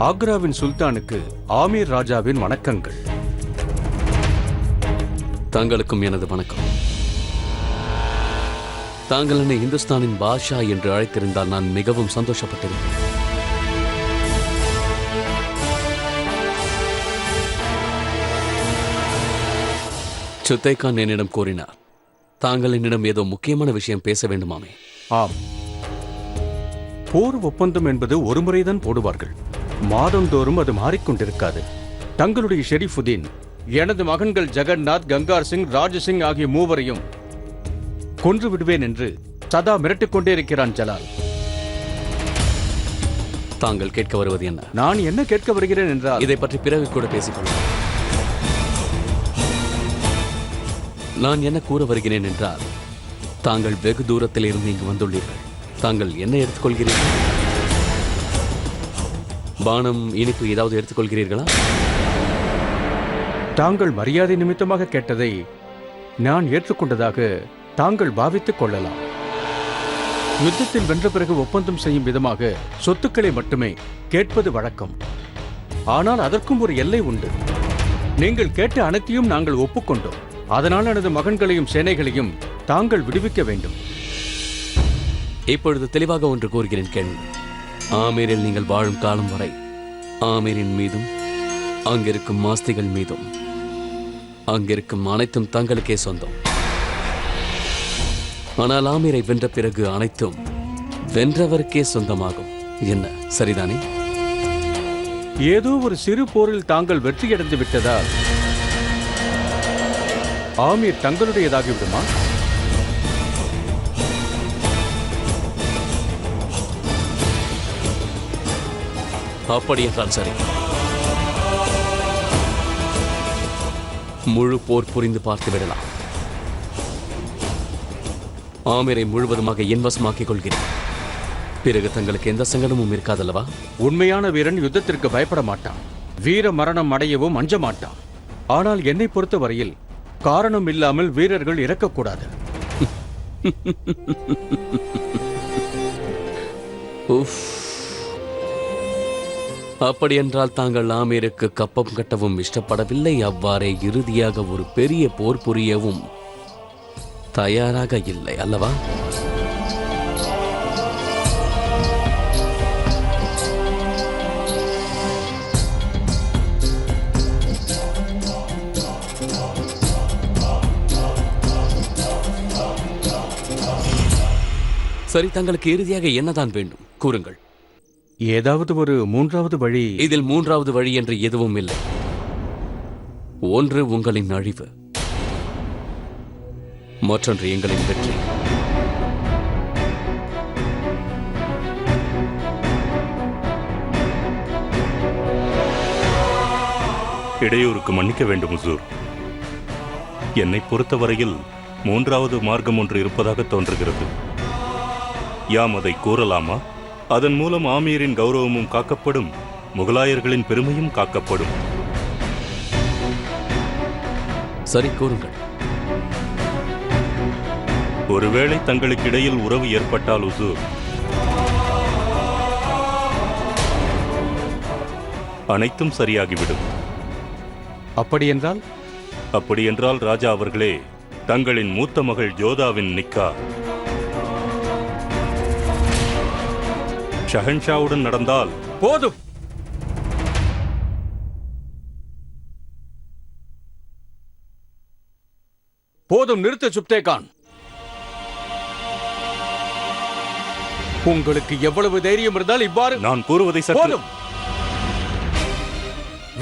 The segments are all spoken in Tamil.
ஆக்ராவின் சுல்தானுக்கு ஆமீர் ராஜாவின் வணக்கங்கள். தாங்களுக்கும் எனது வணக்கம். தாங்கள் என்னை இந்துஸ்தானின் பாஷா என்று அழைத்திருந்தால் நான் மிகவும் சந்தோஷப்பட்டிருப்பேன். சுத்தே கான் என்னிடம் கூறினார், தாங்கள் என்னிடம் ஏதோ முக்கியமான விஷயம் பேச வேண்டுமாமே. ஆம், போர் ஒப்பந்தம் என்பது ஒரு முறைதான் போடுவார்கள். மாதந்தோறும் அது மாறிக்கொண்டிருக்காது. தங்களுடைய ஷெரீஃபுதீன் எனது மகன்கள் ஜெகநாத், கங்கார் சிங், ராஜசிங் ஆகிய மூவரையும் கொன்று விடுவேன் என்று சதா மிரட்டிக் கொண்டே இருக்கிறான் ஜலால். தாங்கள் கேட்க வருவது என்ன? நான் என்ன கேட்க வருகிறேன் என்றால், இதை பற்றி பிறகு கூட பேசிக்கொள்ளலாம். நான் என்ன கூற வருகிறேன் என்றால், தாங்கள் வெகு தூரத்தில் இருந்து இங்கு வந்துள்ளீர்கள். தாங்கள் என்ன எடுத்துக்கொள்கிறீர்கள்? பானம், இனிப்பு ஏதாவது எடுத்துக்கொள்கிறீர்களா? தாங்கள் மரியாதை நிமித்தமாக கேட்டதை நான் ஏற்றுக்கொண்டதாக தாங்கள் பாவித்துக் கொள்ளலாம். யுத்தத்தில் வென்ற பிறகு ஒப்பந்தம் செய்யும் விதமாக சொத்துக்களை மட்டுமே கேட்பது வழக்கம். ஆனால் அதற்கும் ஒரு எல்லை உண்டு. நீங்கள் கேட்ட அனைத்தையும் நாங்கள் ஒப்புக்கொண்டோம். அதனால் எனது மகன்களையும் சேனைகளையும் தாங்கள் விடுவிக்க வேண்டும். இப்பொழுது தெளிவாக ஒன்று கூறுகிறேன் கேளுங்கள். ஆமீரில் நீங்கள் வாழும் காலம் வரை ஆமீரின் மீதும் அங்கிருக்கும் மாஸ்திகள் மீதும் அங்கிருக்கும் அனைத்தும் தங்களுக்கே சொந்தம். ஆனால் ஆமீரை வென்ற பிறகு அனைத்தும் வென்றவருக்கே சொந்தமாகும். என்ன, சரிதானே? ஏதோ ஒரு சிறு போரில் தாங்கள் வெற்றியடைந்து விட்டதால் ஆமீர் தங்களுடையதாகிவிடுமா? அப்படி என்றால் சரி. முழு போர் புரிந்து பார்த்து விடலாம். ஆமீரை முழுவதுமாக என் வசமாக்கிக் கொள்கிறேன். பிறகு தங்களுக்கு எந்த சங்கடமும் இருக்காதல்லவா? உண்மையான வீரன் யுத்தத்திற்கு பயப்பட மாட்டான். வீர மரணம் அடையவும் அஞ்ச மாட்டான். ஆனால் என்னை பொறுத்தவரையில் காரணம் இல்லாமல் வீரர்கள் இறக்கக்கூடாது. அப்படி என்றால் தாங்கள் ஆமீருக்கு கப்பம் கட்டவும் இஷ்டப்படவில்லை. அவ்வாறே இறுதியாக ஒரு பெரிய போர் புரியவும் தயாராக இல்லை அல்லவா? சரி, தங்களுக்கு இறுதியாக என்னதான் வேண்டும் கூறுங்கள். ஏதாவது ஒரு மூன்றாவது வழி. இதில் மூன்றாவது வழி என்று எதுவும் இல்லை. ஒன்று உங்களின் அழிவு, மற்றொன்று எங்களின் வெற்றி. இடையூறுக்கு மன்னிக்க வேண்டும் ஹுசூர். என்னை பொறுத்தவரையில் மூன்றாவது மார்க்கம் ஒன்று இருப்பதாக தோன்றுகிறது. யாம் அதை கூறலாமா? அதன் மூலம் ஆமீரின் கௌரவமும் காக்கப்படும், முகலாயர்களின் பெருமையும் காக்கப்படும். சரி, கூறுங்கள். ஒருவேளை தங்களுக்கு இடையில் உறவு ஏற்பட்டால் ஹுசூர், அனைத்தும் சரியாகிவிடும். அப்படியென்றால்? அப்படியென்றால் ராஜா அவர்களே, தங்களின் மூத்த மகள் ஜோதாவின் நிக்கா ஷஹன்ஷாவுடன் நடந்தால் போதும். போதும், நிறுத்த சுப்தே கான். உங்களுக்கு எவ்வளவு தைரியம் இருந்தால் இவ்வாறு? நான் கூறுவதை போதும்,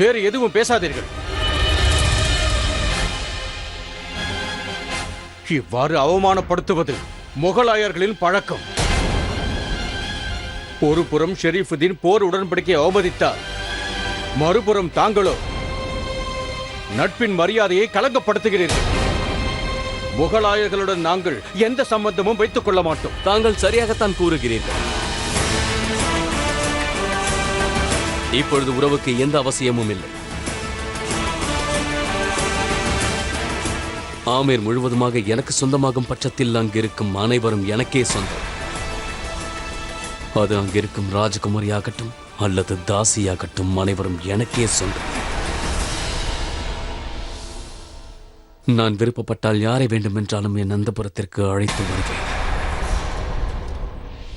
வேறு எதுவும் பேசாதீர்கள். இவ்வாறு அவமானப்படுத்துவது முகலாயர்களின் பழக்கம். ஒரு புறம் ஷெரீஃபுதீன் போர் உடன்படிக்கை அவமதித்தார், மறுபுறம் தாங்களோ நட்பின் மரியாதையை களங்கப்படுத்துகிறீர்கள். முகலாயர்களுடன் நாங்கள் எந்த சம்பந்தமும் வைத்துக் கொள்ள மாட்டோம். தாங்கள் சரியாகத்தான் கூறுகிறீர்கள். இப்பொழுது உறவுக்கு எந்த அவசியமும் இல்லை. ஆமீர் முழுவதுமாக எனக்கு சொந்தமாகும் பட்சத்தில் அங்கிருக்கும் அனைவரும் எனக்கே சொந்தம். அது அங்கிருக்கும் ராஜகுமாரியாகட்டும், அல்லது தாசியாகட்டும், அனைவரும் எனக்கே சொந்தம். நான் விருப்பப்பட்டால் யாரை வேண்டுமென்றாலும் என் அந்தப்புரத்திற்கு அழைத்து வருவேன்.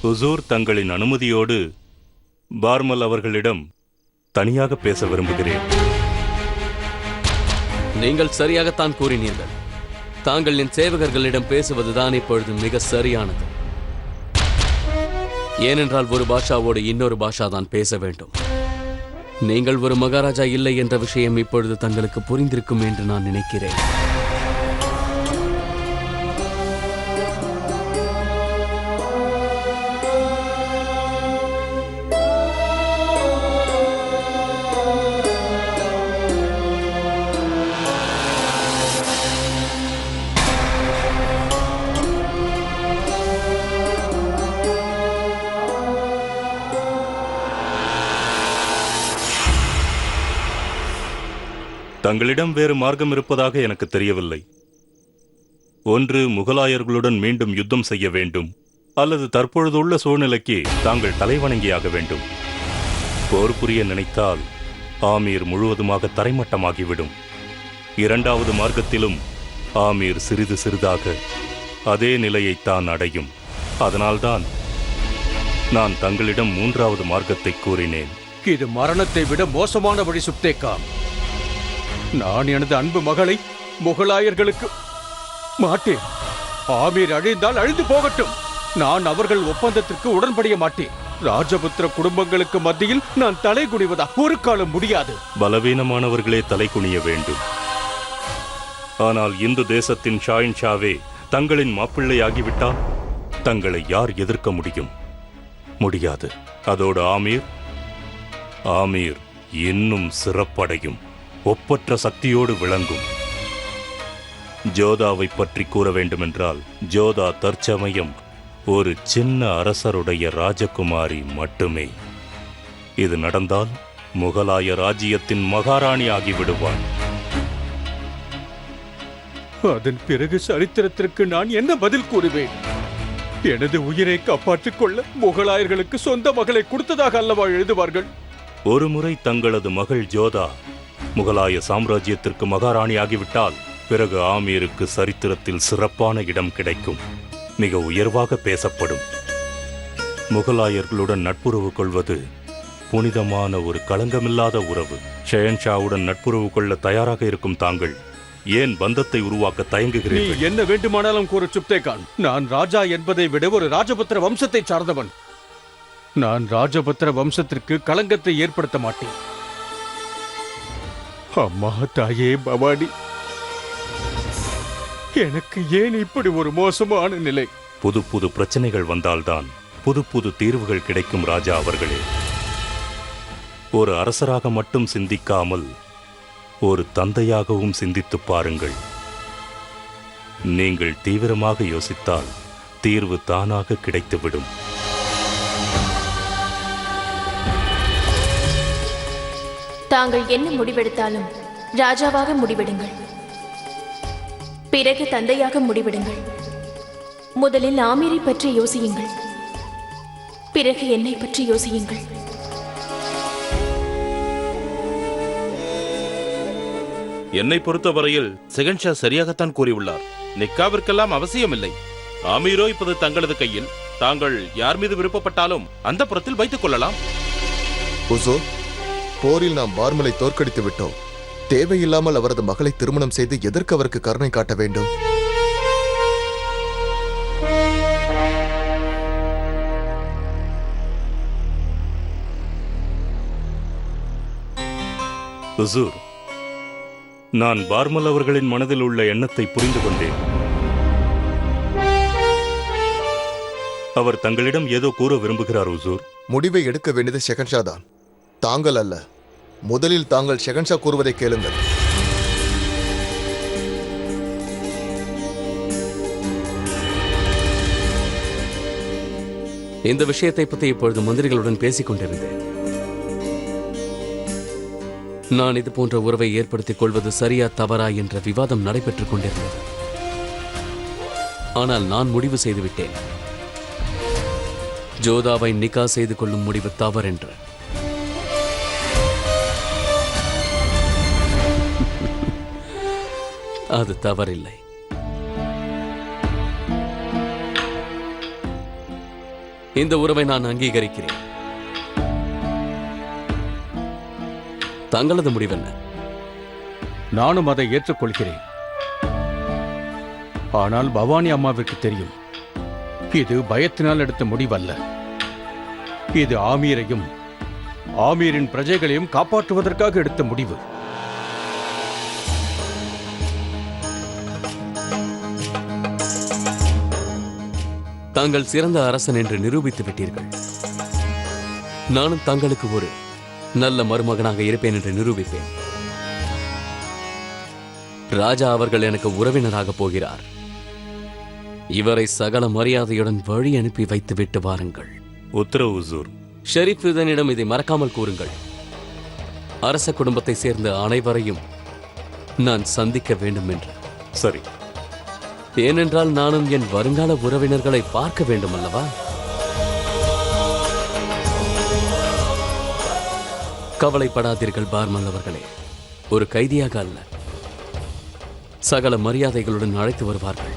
ஹுசூர், தங்களின் அனுமதியோடு பார்மல் அவர்களிடம் தனியாக பேச விரும்புகிறேன். நீங்கள் சரியாகத்தான் கூறினீர்கள். தாங்கள் என் சேவகர்களிடம் பேசுவதுதான் இப்பொழுது மிக சரியானது. ஏனென்றால் ஒரு பாஷாவோடு இன்னொரு பாஷா தான் பேச வேண்டும். நீங்கள் ஒரு மகாராஜா இல்லை என்ற விஷயம் இப்பொழுது தங்களுக்கு புரிந்திருக்கும் என்று நான் நினைக்கிறேன். தங்களிடம் வேறு மார்க்கம் இருப்பதாக எனக்கு தெரியவில்லை. ஒன்று, முகலாயர்களுடன் மீண்டும் யுத்தம் செய்ய வேண்டும், அல்லது தற்பொழுதுள்ள சூழ்நிலைக்கு தாங்கள் தலைவணங்கியாக வேண்டும். போர் புரிய நினைத்தால் ஆமீர் முழுவதுமாக தரைமட்டமாகிவிடும். இரண்டாவது மார்க்கத்திலும் ஆமீர் சிறிது சிறிதாக அதே நிலையைத்தான் அடையும். அதனால்தான் நான் தங்களிடம் மூன்றாவது மார்க்கத்தை கூறினேன். இது மரணத்தை விட மோசமான வழி சுப்தேக்கா. நான் எனது அன்பு மகளை முகலாயர்களுக்கு மாட்டேன். ஆமீர் அழிந்தால் அழிந்து போகட்டும். நான் அவர்கள் ஒப்பந்தத்திற்கு உடன்படிய மாட்டேன். ராஜபுத்திர குடும்பங்களுக்கு மத்தியில் நான் தலை குனிவதா? ஒரு காலம் முடியாது. பலவீனமானவர்களே தலை குனிய வேண்டும். ஆனால் இந்து தேசத்தின் ஷாயின் ஷாவே தங்களின் மாப்பிள்ளையாகிவிட்டால் தங்களை யார் எதிர்க்க முடியும்? முடியாது. அதோடு ஆமீர் இன்னும் சிறப்படையும், ஒப்பற்ற சக்தியோடு விளங்கும். ஜோதாவை பற்றி கூற வேண்டுமென்றால், ஜோதா தற்சமயம் ஒரு சின்ன அரசருடைய ராஜகுமாரி மட்டுமே. இது நடந்தால் முகலாய ராஜ்யத்தின் மகாராணி ஆகிவிடுவார். அதன் பிறகு சரித்திரத்திற்கு நான் என்ன பதில் கூறுவேன்? எனது உயிரை காப்பாற்றிக் கொள்ள முகலாயர்களுக்கு சொந்த மகளை கொடுத்ததாக அல்லவா எழுதுவார்கள்? ஒருமுறை தங்களது மகள் ஜோதா முகலாய சாம்ராஜ்யத்திற்கு மகாராணி ஆகிவிட்டால் பிறகு ஆமீருக்கு சரித்திரத்தில் சிறப்பான இடம் கிடைக்கும். மிக உயர்வாக பேசப்படும். முகலாயர்களுடன் நட்புறவு கொள்வது புனிதமான ஒரு களங்கமில்லாத உறவு. ஷெஹன்ஷாவுடன் நட்புறவு கொள்ள தயாராக இருக்கும் தாங்கள் ஏன் பந்தத்தை உருவாக்க தயங்குகிறீர்கள்? நீ என்ன வேண்டுமானாலும் கூறு சுப்தேகான். நான் ராஜா என்பதை விட ஒரு ராஜபுத்திர வம்சத்தை சார்ந்தவன். நான் ராஜபுத்திர வம்சத்திற்கு களங்கத்தை ஏற்படுத்த மாட்டேன். அம்மா தாயே பவானி, எனக்கு ஏன் இப்படி ஒரு மோசமான நிலை? புது புது பிரச்சனைகள் வந்தால்தான் புது புது தீர்வுகள் கிடைக்கும் ராஜா அவர்களே. ஒரு அரசராக மட்டும் சிந்திக்காமல் ஒரு தந்தையாகவும் சிந்தித்து பாருங்கள். நீங்கள் தீவிரமாக யோசித்தால் தீர்வு தானாக கிடைத்துவிடும். தாங்கள் என்ன முடிவெடுத்தாலும் ராஜாவாக முடிவெடுங்கள், பிறகு தந்தையாக முடிவெடுங்கள். முதலில் ஆமீரை பற்றி யோசியுங்கள், பிறகு என்னை பற்றி யோசியுங்கள். என்னை பொறுத்தவரையில் ஷெஹன்ஷா சரியாகத்தான் கூறியுள்ளார். நிக்காவிற்கெல்லாம் அவசியமில்லை. ஆமீரோ இப்போது தங்களது கையில். தாங்கள் யார் மீது விருப்பப்பட்டாலும் அந்த புறத்தில் வைத்துக் கொள்ளலாம். ஹுசூர், போரில் நாம் பார்மலை தோற்கடித்து விட்டோம். தேவையில்லாமல் அவரது மகளை திருமணம் செய்து எதற்கு அவருக்கு கருணை காட்ட வேண்டும்? ஹுசூர், நான் பார்மல் அவர்களின் மனதில் உள்ள எண்ணத்தை புரிந்து கொண்டேன். அவர் தங்களிடம் ஏதோ கூற விரும்புகிறார். ஹுசூர், முடிவை எடுக்க வேண்டியது ஷெஹன்ஷா தான், தாங்கள் அல்ல. முதலில் தாங்கள் ஷெஹன்ஷா கூறுவதை கேளுங்கள். இந்த விஷயத்தை பற்றி இப்பொழுது மந்திரிகளுடன் பேசிக் கொண்டிருந்தேன். நான் இது போன்ற உறவை ஏற்படுத்திக் கொள்வது சரியா தவறா என்ற விவாதம் நடைபெற்றுக் கொண்டிருந்தது. ஆனால் நான் முடிவு செய்துவிட்டேன். ஜோதாவை நிக்கா செய்து கொள்ளும் முடிவு தவறென்று. அது தவறில்லை. இந்த உறவை நான் அங்கீகரிக்கிறேன். தங்களது முடிவென்ன? நானும் அதை ஏற்றுக்கொள்கிறேன். ஆனால் பவானி அம்மாவிற்கு தெரியும், இது பயத்தினால் எடுத்த முடிவல்ல. இது ஆமீரையும் ஆமீரின் பிரஜைகளையும் காப்பாற்றுவதற்காக எடுத்த முடிவு. தாங்கள் சிறந்த அரசன் என்று நிரூபித்து விட்டீர்கள். நானும் தங்களுக்கு ஒரு நல்ல மருமகனாக இருப்பேன் என்று நிரூபிப்பேன். ராஜா அவர்கள் எனக்கு உறவினராக போகிறார். இவரை சகல மரியாதையுடன் வழி அனுப்பி வைத்து விட்டு வாருங்கள். உத்தரவு ஹுசூர். ஷரீஃபுதனிடம் இதை மறக்காமல் கூறுங்கள். அரச குடும்பத்தை சேர்ந்த அனைவரையும் நான் சந்திக்க வேண்டும் என்று. சரி. ஏனென்றால் நானும் என் வருங்கால உறவினர்களை பார்க்க வேண்டும் அல்லவா? கவலைப்படாதீர்கள் பார்மல் அவர்களே. ஒரு கைதியாக அல்ல, சகல மரியாதைகளுடன் அழைத்து வருவார்கள்.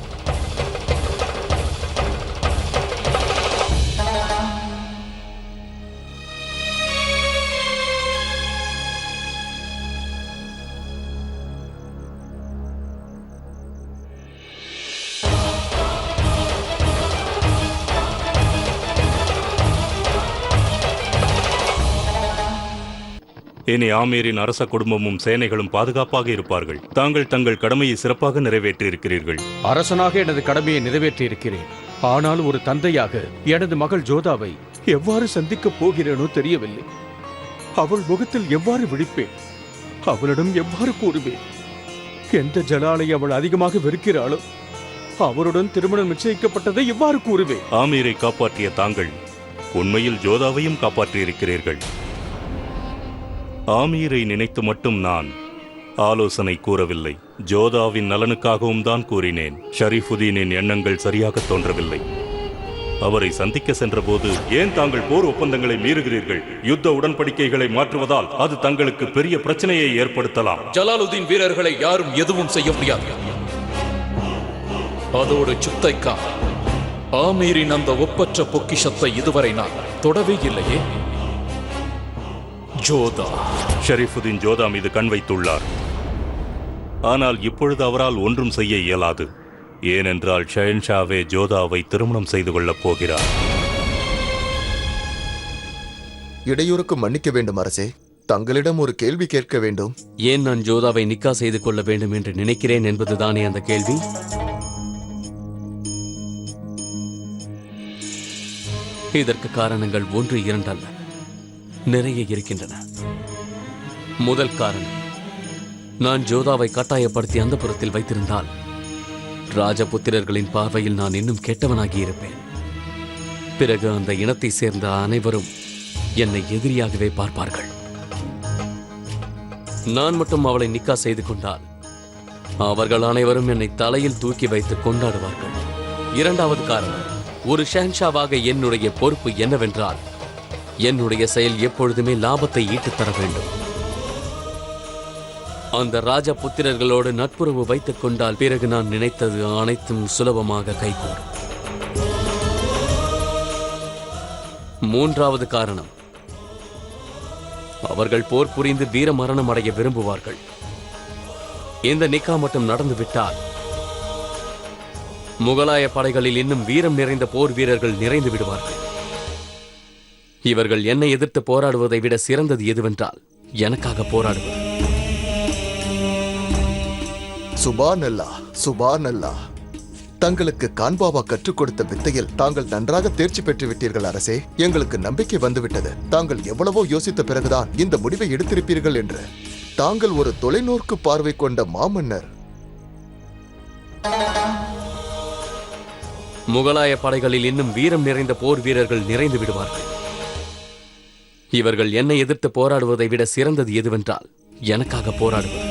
இனி ஆமீரின் அரச குடும்பமும் சேனைகளும் பாதுகாப்பாக இருப்பார்கள். தாங்கள் தங்கள் கடமையை சிறப்பாக நிறைவேற்றியிருக்கிறீர்கள். அரசனாக எனது கடமையை நிறைவேற்றியிருக்கிறேன். ஆனால் ஒரு தந்தையாக எனது மகள் ஜோதாவை எவ்வாறு சந்திக்கப் போகிறேனோ தெரியவில்லை. அவள் முகத்தில் எவ்வாறு விழிப்பேன்? அவளிடம் எவ்வாறு கூறுவேன்? எந்த ஜலாலை அவள் அதிகமாக வெறுக்கிறாளோ அவருடன் திருமணம் நிச்சயிக்கப்பட்டதை எவ்வாறு கூறுவேன்? ஆமீரை காப்பாற்றிய தாங்கள் உண்மையில் ஜோதாவையும் காப்பாற்றியிருக்கிறீர்கள். ஆமீரை நினைத்து மட்டும் நான் ஆலோசனை கூறவில்லை. ஜோதாவின் நலனுக்காகவும் தான் கூறினேன். ஷரீஃபுதீனின் எண்ணங்கள் சரியாக தோன்றவில்லை. அவரை சந்திக்க சென்றபோது, ஏன் தாங்கள் போர் ஒப்பந்தங்களை மீறுகிறீர்கள்? யுத்த உடன்படிக்கைகளை மாற்றுவதால் அது தங்களுக்கு பெரிய பிரச்சனையை ஏற்படுத்தலாம். ஜலாலுதீன் வீரர்களை யாரும் எதுவும் செய்ய முடியாது. அதோடு சுத்தைக்கா ஆமீரின் அந்த ஒப்பற்ற பொக்கிஷத்தை இதுவரை நான் தொடவே இல்லையே. ஜோதா ஷரீஃபுதீன் ஜோதா மீது கண் வைத்துள்ளார். ஆனால் இப்பொழுது அவரால் ஒன்றும் செய்ய இயலாது. ஏனென்றால் ஷஹன்ஷாவே ஜோதாவை திருமணம் செய்து கொள்ளப் போகிறார். இடையூறுக்கு மன்னிக்க வேண்டும் அரசே. தங்களிடம் ஒரு கேள்வி கேட்க வேண்டும். ஏன் நான் ஜோதாவை நிக்கா செய்து கொள்ள வேண்டும் என்று நினைக்கிறேன் என்பதுதானே அந்த கேள்வி? இதற்கு காரணங்கள் 1, 2 அல்ல, நிறைய இருக்கின்றன. முதல் காரணம், நான் ஜோதாவை கட்டாயப்படுத்தி அந்த புறத்தில் வைத்திருந்தால் ராஜபுத்திரர்களின் பார்வையில் நான் இன்னும் கெட்டவனாகி இருப்பேன். பிறகு அந்த இனத்தை சேர்ந்த அனைவரும் என்னை எதிரியாகவே பார்ப்பார்கள். நான் மட்டும் அவளை நிக்கா செய்து கொண்டால் அவர்கள் அனைவரும் என்னை தலையில் தூக்கி வைத்து கொண்டாடுவார்கள். இரண்டாவது காரணம், ஒரு ஷஹன்ஷாவாக என்னுடைய பொறுப்பு என்னவென்றால் என்னுடைய செயல் எப்பொழுதுமே லாபத்தை ஈட்டுத் தர வேண்டும். அந்த ராஜபுத்திரர்களோடு நட்புறவு வைத்துக் கொண்டால் பிறகு நான் நினைத்தது அனைத்தும் சுலபமாக கைகூடும். மூன்றாவது காரணம், அவர்கள் போர் புரிந்து வீர மரணம் அடைய விரும்புவார்கள். இந்த நிக்கா மட்டும் நடந்துவிட்டால் முகலாய படைகளில் இன்னும் வீரம் நிறைந்த போர் வீரர்கள் நிறைந்து விடுவார்கள். இவர்கள் என்னை எதிர்த்து போராடுவதை விட சிறந்தது எதுவென்றால் எனக்காக போராடுவது. சுபானல்லா, சுபானல்லா. தங்களுக்கு கான்பாவா கற்றுக் கொடுத்த வித்தையில் தாங்கள் நன்றாக தேர்ச்சி பெற்று விட்டீர்கள் அரசே. எங்களுக்கு நம்பிக்கை வந்துவிட்டது. தாங்கள் எவ்வளவோ யோசித்த பிறகுதான் இந்த முடிவை எடுத்திருப்பீர்கள் என்று. தாங்கள் ஒரு தொலைநோக்கு பார்வை கொண்ட மாமன்னர். முகலாய படைகளில் இன்னும் வீரம் நிறைந்த போர் வீரர்கள் நிறைந்து விடுவார்கள். இவர்கள் என்னை எதிர்த்து போராடுவதை விட சிறந்தது எதுவென்றால் எனக்காக போராடுவது.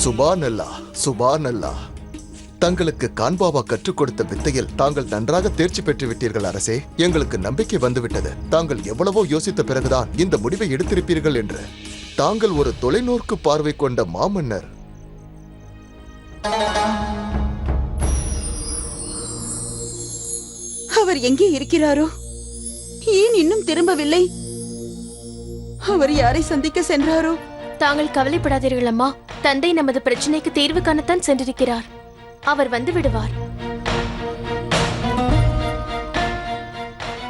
சுபானல்லா, சுபானல்லா. தங்களுக்கு கான்பாவா கற்றுக் கொடுத்த வித்தையில் தாங்கள் நன்றாக தேர்ச்சி பெற்று விட்டீர்கள் அரசே. எங்களுக்கு நம்பிக்கை வந்துவிட்டது. தாங்கள் எவ்வளவோ யோசித்த பிறகுதான் இந்த முடிவை எடுத்திருப்பீர்கள் என்று. தாங்கள் ஒரு தொலைநோக்கு பார்வை கொண்ட மாமன்னர். அவர் எங்கே இருக்கிறாரோ? ஏன் இன்னும் திரும்பவில்லை? அவர் யாரை சந்திக்க சென்றாரோ? தாங்கள் கவலைப்படாதீர்கள் அம்மா. தந்தை நமது பிரச்சனைக்கு தீர்வு காணத்தான் சென்றிருக்கிறார். அவர் வந்து விடுவார்.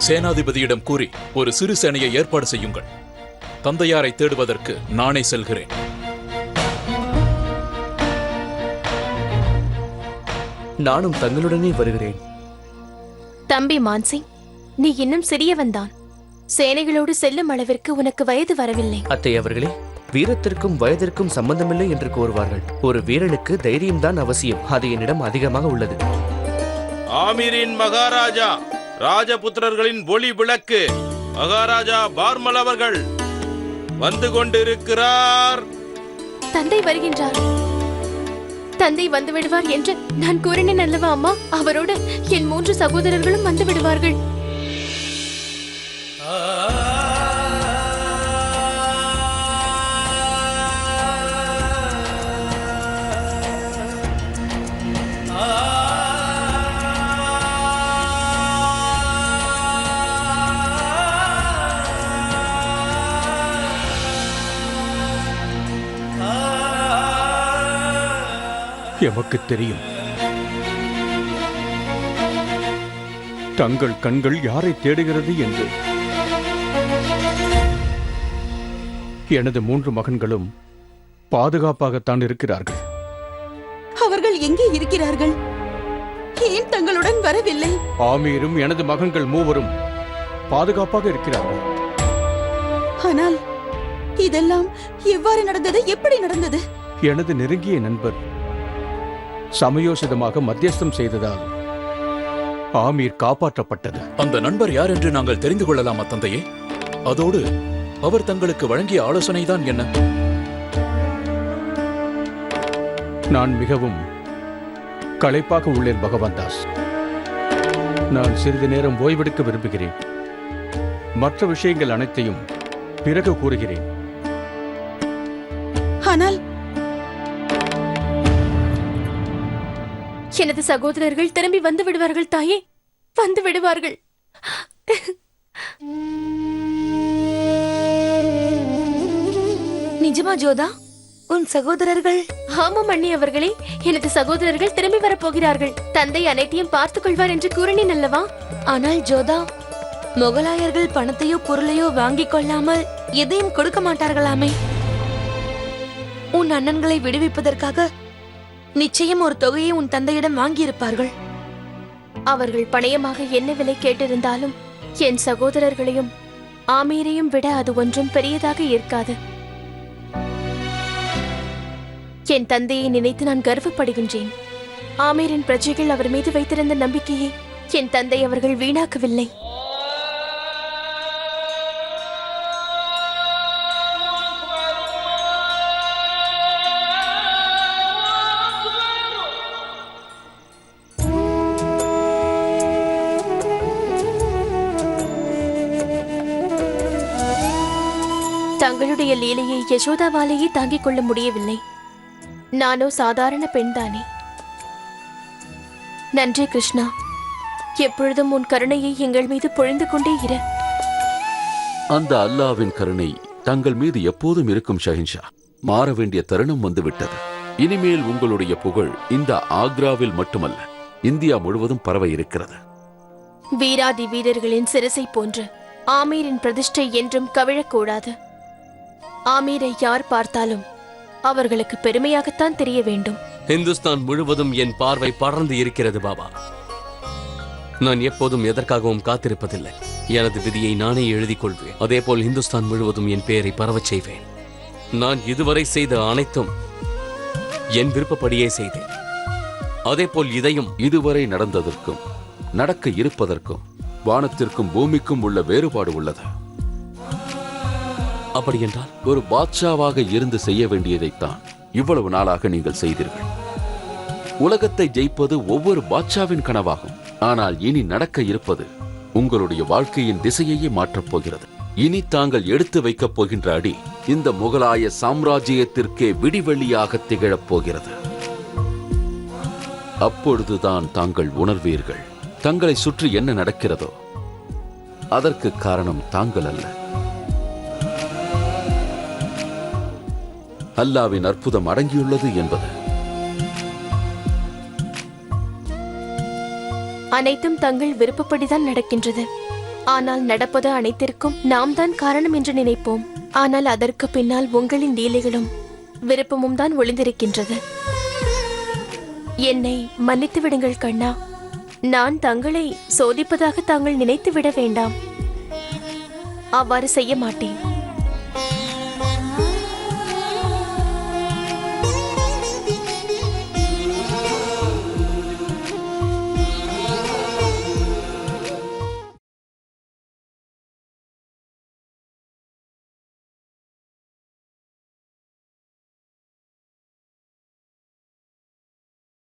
சேனாதிபதியிடம் கூறி ஒரு சிறு சேனையை ஏற்பாடு செய்யுங்கள். தந்தையாரை தேடுவதற்கு நானே செல்கிறேன். நானும் தங்களுடனே வருகிறேன். தம்பி மான்சிங், நீ இன்னும் சிறியவன்தான். சேனைகளோடு செல்லும் அளவிற்கு உனக்கு வயது வரவில்லை. அத்தை அவர்களே, வீரத்திற்கும் வயதிற்கும் சம்பந்தமில்லை என்று கூறுவார்கள். ஒரு வீரனுக்கு தைரியம்தான் அவசியம். அது என்னிடம் அதிகமாக உள்ளது. ஆமீரின் மகாராஜா, ராஜபுத்திரர்களின் ஒளி விளக்கு மகாராஜா பார்மல் அவர்கள் வந்து கொண்டிருக்கிறார். தந்தை வருகின்றார். தந்தை வந்து விடுவார் என்று நான் கூறினேன் அல்லவா அம்மா? அவரோடு என் 3 சகோதரர்களும் வந்து விடுவார்கள். எமக்கு தெரியும் தங்கள் கண்கள் யாரை தேடுகிறது என்று. எனது 3 மகன்களும் பாதுகாப்பாகத்தான் இருக்கிறார்கள். அவர்கள் எங்கே இருக்கிறார்கள்? ஏன் தங்களுடன் வரவில்லை? ஆமீரும் எனது மகன்கள் 3 பாதுகாப்பாக இருக்கிறார்கள். ஆனால் இதெல்லாம் எவ்வாறு நடந்தது? எப்படி நடந்தது? எனது நெருங்கிய நண்பர் சமயோசிதமாக மத்தியஸ்தம் செய்ததால் ஆமீர் காப்பாற்றப்பட்டது. அந்த நண்பர் யார் என்று நாங்கள் தெரிந்து கொள்ளலாமா தந்தையே? அதோடு அவர் தங்களுக்கு வழங்கிய ஆலோசனைதான் என்ன? நான் மிகவும் களைப்பாக உள்ளேன் பகவான் தாஸ். நான் சிறிது நேரம் ஓய்வெடுக்க விரும்புகிறேன். மற்ற விஷயங்கள் அனைத்தையும் பிறகு கூறுகிறேன். ஆனால் எனது சகோதரர்கள் திரும்பி வந்து விடுவார்கள் தாயே, வந்து விடுவார்கள். நிஜமா ஜோதா? உன் சகோதரர்கள்? ஆமாம் அண்ணி அவர்களே, எனது சகோதரர்கள் திரும்பி வரப்போகிறார்கள். தந்தை அனைத்தையும் பார்த்துக் கொள்வார் என்று கூறினேன் அல்லவா? ஆனால் ஜோதா, முகலாயர்கள் பணத்தையோ பொருளையோ வாங்கிக் கொள்ளாமல் எதையும் கொடுக்க மாட்டார்களாமே. உன் அண்ணன்களை விடுவிப்பதற்காக நிச்சயம் ஒரு தொகையை உன் தந்தையிடம் வாங்கியிருப்பார்கள். அவர்கள் பணயமாக என்ன விலை கேட்டிருந்தாலும் என் சகோதரர்களையும் ஆமீரையும் விட அது ஒன்றும் பெரியதாக இருக்காது. என் தந்தையை நினைத்து நான் கர்வப்படுகின்றேன். ஆமீரின் பிரஜைகள் அவர் மீது வைத்திருந்த நம்பிக்கையை என் தந்தை அவர்கள் வீணாக்கவில்லை. தங்களுடைய லீலையை யசோதாவாலேயே தாங்கிக் கொள்ள முடியவில்லை. நானோ சாதாரண பெண்தானே. நன்றி கிருஷ்ணா. எப்பொழுதும் உன் கருணையை எங்கள் மீது பொழிந்து கொண்டே இரு. அந்த அல்லாவின் கருணை தங்கள் மீது எப்போதும் இருக்கும் ஷஹின்ஷா. மாற வேண்டிய தருணம் வந்துவிட்டது. இனிமேல் உங்களுடைய புகழ் இந்த ஆக்ராவில் மட்டுமல்ல, இந்தியா முழுவதும் பரவ இருக்கிறது. வீராதி வீரர்களின் சிரசை போன்று ஆமீரின் பிரதிஷ்டை என்றும் கவிழக்கூடாது. ஆமீரை யார் பார்த்தாலும் அவர்களுக்கு பெருமையாகத்தான் தெரிய வேண்டும். இந்துஸ்தான் முழுவதும் என் பார்வை படர்ந்து இருக்கிறது பாபா. நான் எப்போதும் எதற்காகவும் காத்திருப்பதில்லை. எனது விதியை நானே எழுதிக் கொள்வேன். அதேபோல் இந்துஸ்தான் முழுவதும் என் பெயரை பரவச் செய்வேன். நான் இதுவரை செய்த அனைத்தும் என் விருப்பப்படியே செய்தேன். அதேபோல் இதையும். இதுவரை நடந்ததற்கும் நடக்க இருப்பதற்கும் வானத்திற்கும் பூமிக்கும் உள்ள வேறுபாடு உள்ளது. அப்படி என்றால் ஒரு பாட்ஷாவாக இருந்து செய்ய வேண்டியதைத்தான் இவ்வளவு நாளாக நீங்கள் செய்தீர்கள். உலகத்தை ஜெயிப்பது ஒவ்வொரு பாட்ஷாவின் கனவாகும். ஆனால் இனி நடக்க இருப்பது உங்களுடைய வாழ்க்கையின் திசையையே மாற்றப் போகிறது. இனி தாங்கள் எடுத்து வைக்கப் போகின்ற அடி இந்த முகலாய சாம்ராஜ்யத்திற்கே விடிவெள்ளியாக திகழப் போகிறது. அப்பொழுதுதான் தாங்கள் உணர்வீர்கள், தங்களை சுற்றி என்ன நடக்கிறதோ அதற்கு காரணம் தாங்கள் அல்ல, அல்லாவின் அற்புதம் அடங்கியுள்ளது என்பது. அனைத்தும் தங்கள் விருப்பப்படிதான் நடக்கின்றது. ஆனால் நடப்பது அனைத்திற்கும் நாம் தான் காரணம் என்று நினைப்போம். ஆனால் அதற்கு பின்னால் உங்களின் லீலைகளும் விருப்பமும் தான் ஒளிந்திருக்கின்றது. என்னை மன்னித்து விடுங்கள் கண்ணா. நான் தங்களை சோதிப்பதாக தாங்கள் நினைத்து விட வேண்டாம். அவ்வாறு செய்ய மாட்டேன்.